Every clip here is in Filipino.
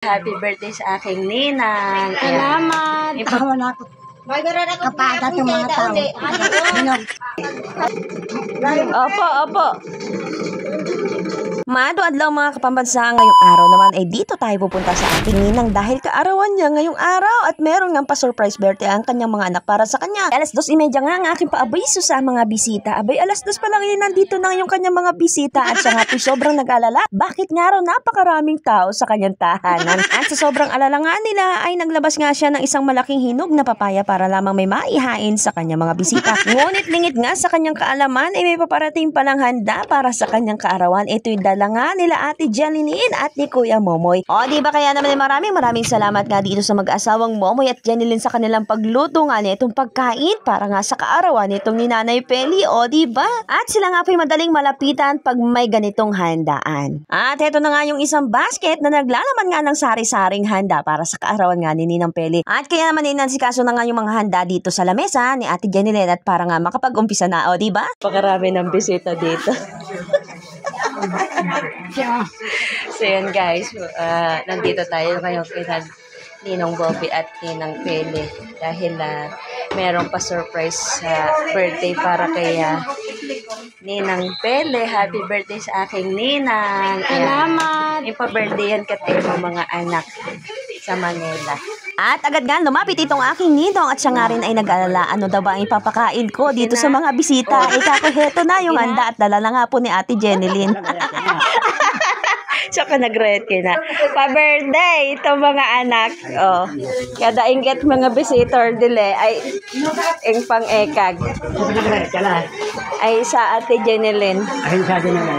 Happy birthday sa aking ninang. Salamat. Tawa na ako. Kapata itong mga tao. Opo. Maadlaw mga kapambansa, ngayong araw naman ay dito tayo pupunta sa ating ninang dahil kaarawan niya ngayong araw at meron nga pa-surprise birthday ang kanyang mga anak para sa kanya. Alas 2:30 nga ang aking paabiso sa mga bisita. Abay, alas 2 pa lang nandito na yung kanyang mga bisita at siya nga po sobrang nag-alala. Bakit nga raw napakaraming tao sa kanyang tahanan? At sa sobrang alala nga nila ay naglabas nga siya ng isang malaking hinog na papaya para lamang may maihain sa kanyang mga bisita. Ngunit lingit nga sa kanyang kaalaman ay may paparating palang handa para sa kanyang kaarawan. Ito'y dala nga nila Ate Jeneline at ni Kuya Momoy. O diba kaya naman maraming salamat nga dito sa mag-asawang Momoy at Jeneline sa kanilang pagluto nga nitong pagkain para nga sa kaarawan nitong ni Nanay Peli. O diba? At sila nga po'y madaling malapitan pag may ganitong handaan. At eto na nga yung isang basket na naglalaman nga ng sari-saring handa para sa kaarawan nga ni Ninang Peli. At kaya naman inansikaso na nga yung mga handa dito sa lamesa ni Ate Jeneline at para nga makapag-umpisa na. O diba? Pakarami ng bisita dito. So yun guys, nandito tayo ngayon kay Ninong Bobby at Ninang Peli dahil merong pa-surprise birthday para kay Ninang Peli. Happy birthday sa aking ninang. Salamat. Yung pa-birthday yan katemo mga anak sa Manila. At agad nga lumapit itong aking ninong at siya nga rin ay nag-alala ano daw ba ang ipapakain ko dito sa mga bisita. Ikakuheto na yung handa at dala na nga po ni Ate Jeneline. So ka nag-ready na. Pa-birthday itong mga anak. Oh. Kada inget mga visitor dile ay ing pang-ekag. Ay sa Ate Jeneline.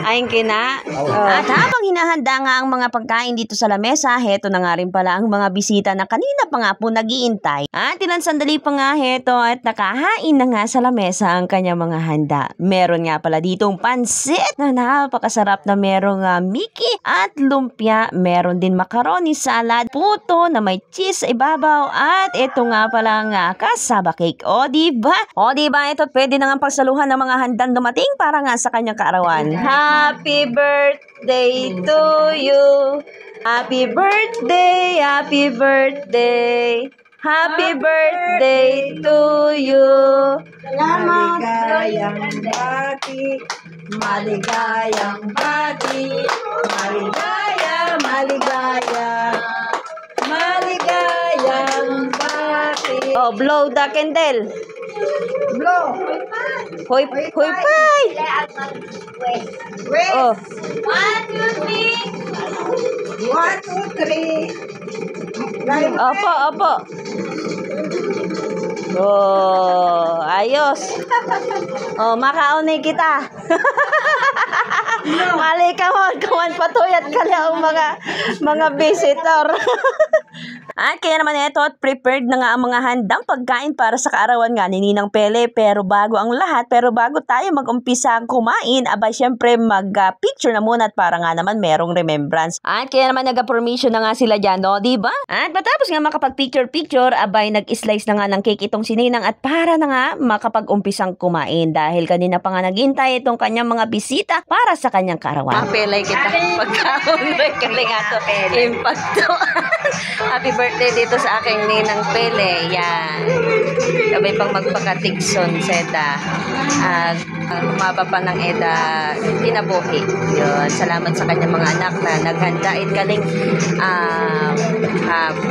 Ay kina. Oh. At habang hinahanda nga ang mga pagkain dito sa lamesa, heto na nga rin pala ang mga bisita na kanina pa nga po nag-iintay. At ilang sandali pa nga heto at nakahain na nga sa lamesa ang kanyang mga handa. Meron nga pala ditong pansit na napakasarap na merong Mickey at lumpia. Meron din macaroni salad, puto na may cheese sa ibabaw at ito nga pala nga kasaba cake. O diba? O diba? Ito pwede na nga pagsaluhan ng mga handang dumating para nga sa kanyang kaarawan. Happy birthday to you. Happy birthday, happy birthday. Happy birthday to you. Maligayang bati. Maligayang bati. Maligaya, maligaya. Maligayang bati. Oh, blow the candle. Blow. Hoy, hoy, pay. Wait. Oh. 1, 2, 3. Opo. Oh, ayos. Oh, makaunay kita. Mali ka mo, kuman patuyat ka lang mga visitor. At kaya naman ito at prepared na nga ang mga handang pagkain para sa kaarawan nga ni Ninang Peli. Pero bago tayo mag-umpisa kumain, abay syempre mag-picture na muna at para nga naman merong remembrance. At kaya naman nag-permission na nga sila dyan, no? Diba? At matapos nga makapag-picture, abay nag-slice na nga ng cake itong si Ninang at para na nga makapag-umpisang kumain dahil kanina pa nga naghintay itong kanyang mga bisita para sa kanyang kaarawan. Pelay kita. Pagkaon kaling ato. Impacto. Happy birthday dito sa aking Ninang Peli. Yan. Sabay pang magpakatigson seda. At humaba pa ng eda kinabuhi. Yun. Salamat sa kanyang mga anak na naghandain kaling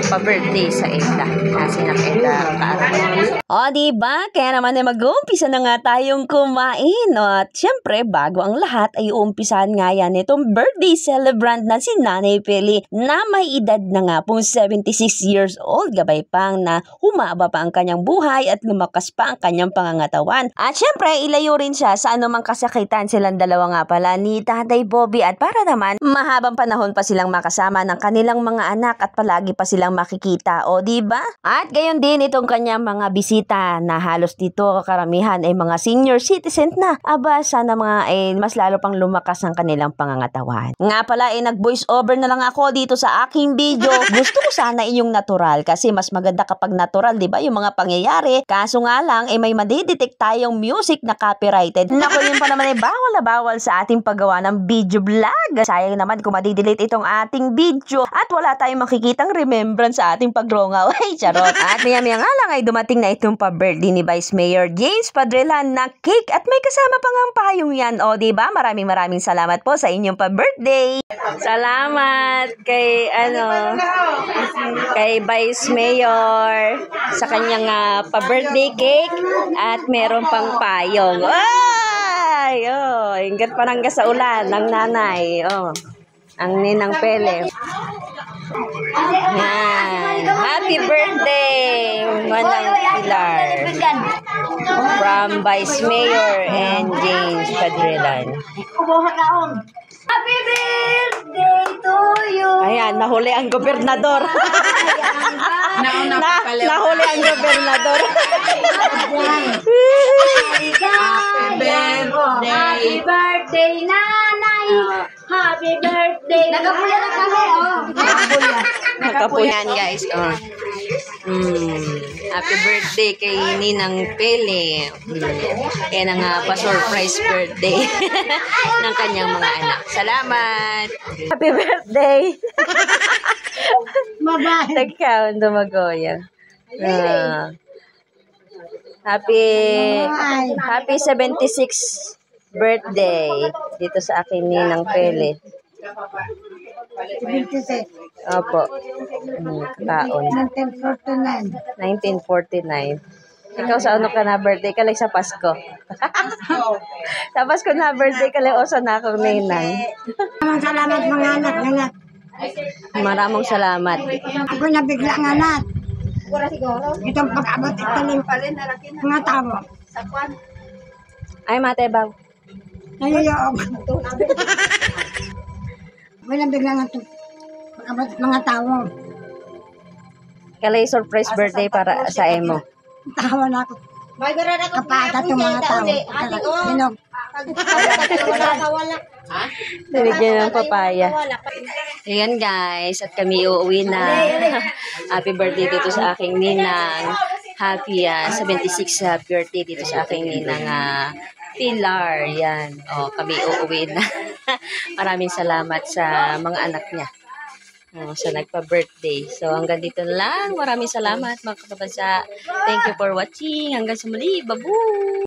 pa-birthday sa eda. Kasi ng eda kaarawan. O diba? Kaya naman ay mag-uumpisa na nga tayong kumain. At syempre, bago ang lahat ay uumpisahan nga yan itong birthday celebrant na si Nanay Peli na may edad na nga pong 76 years old. Gabay pang na humaba pa ang kanyang buhay at lumakas pa ang kanyang pangangatawan. At syempre, ilayo rin siya sa anumang kasakitan silang dalawa nga pala ni Tatay Bobby at para naman mahabang panahon pa silang makasama ng kanilang mga anak at palagi pa silang makikita, o di ba? At gayon din itong kanyang mga bisita na halos dito karamihan ay mga senior citizen na. Aba, sana mga mas lalo pang lumakas ang kanilang pangangatawan. Nga pala nag-voice over na lang ako dito sa aking video. Gusto ko sana yung natural kasi mas maganda kapag natural, di ba? Yung mga pangyayari. Kaso nga lang, may madidetect tayong music na copyrighted. Naku, yun pa naman bawal na bawal sa ating paggawa ng video vlog. Sayang naman kung madidelete itong ating video at wala tayong makikitang remembrance sa ating pagrongaw. Ay, charot. At maya-maya nga lang ay dumating na itong pa-birthday ni Vice Mayor James Padrillan na cake at may kasama pang ang payong yan. O, diba? Maraming salamat po sa inyong pa-birthday. Salamat kay, kay Vice Mayor sa kanyang pa-birthday cake at meron pang payong. Ay, ingat parangga sa ulan ng nanay. Ang ninang Pele. Yan. Happy birthday, Manang Pilar. From Vice Mayor and James Padrillan. Happy birthday to you. Ayan, nahuli ang gobernador. Nahuli ang gobernador. Happy birthday, nanay. Happy birthday. Nagapulya na kami, Nakapuyan, guys. Happy birthday kay Ninang Pele. Yan ang pa-surprise birthday ng kanyang mga anak. Salamat! Happy birthday! Bye-bye. Tagkaon dumagoya. Happy 76th birthday dito sa akin Ninang Pele. 26. Opo. Taon. 1949. 1949. Ikaw sa ano ka na birthday? Kalay sa Pasko. Sa Pasko na birthday kalay o sa nakong ninang. Maraming salamat mga anak. Maraming salamat. Ako nabigla ng anak. Itong pag-abot ito mga tao. Ay, matebaw. Nalulog. Ako nabigla ng pag-abot mga tao. Kalay surprise birthday para sa emo. Tawa na ako. Kapata itong mga tao. Sinog. Binigyan ng papaya. Ayan guys, at kami uuwi na. Happy birthday dito sa aking ninang. Happy 76th birthday dito sa aking ninang Pilar. Yan. Kami uuwi na. Maraming salamat sa mga anak niya. Sa nagpa-birthday. So, hanggang dito lang. Maraming salamat mga kababansa. Thank you for watching. Hanggang sa muli. Babu!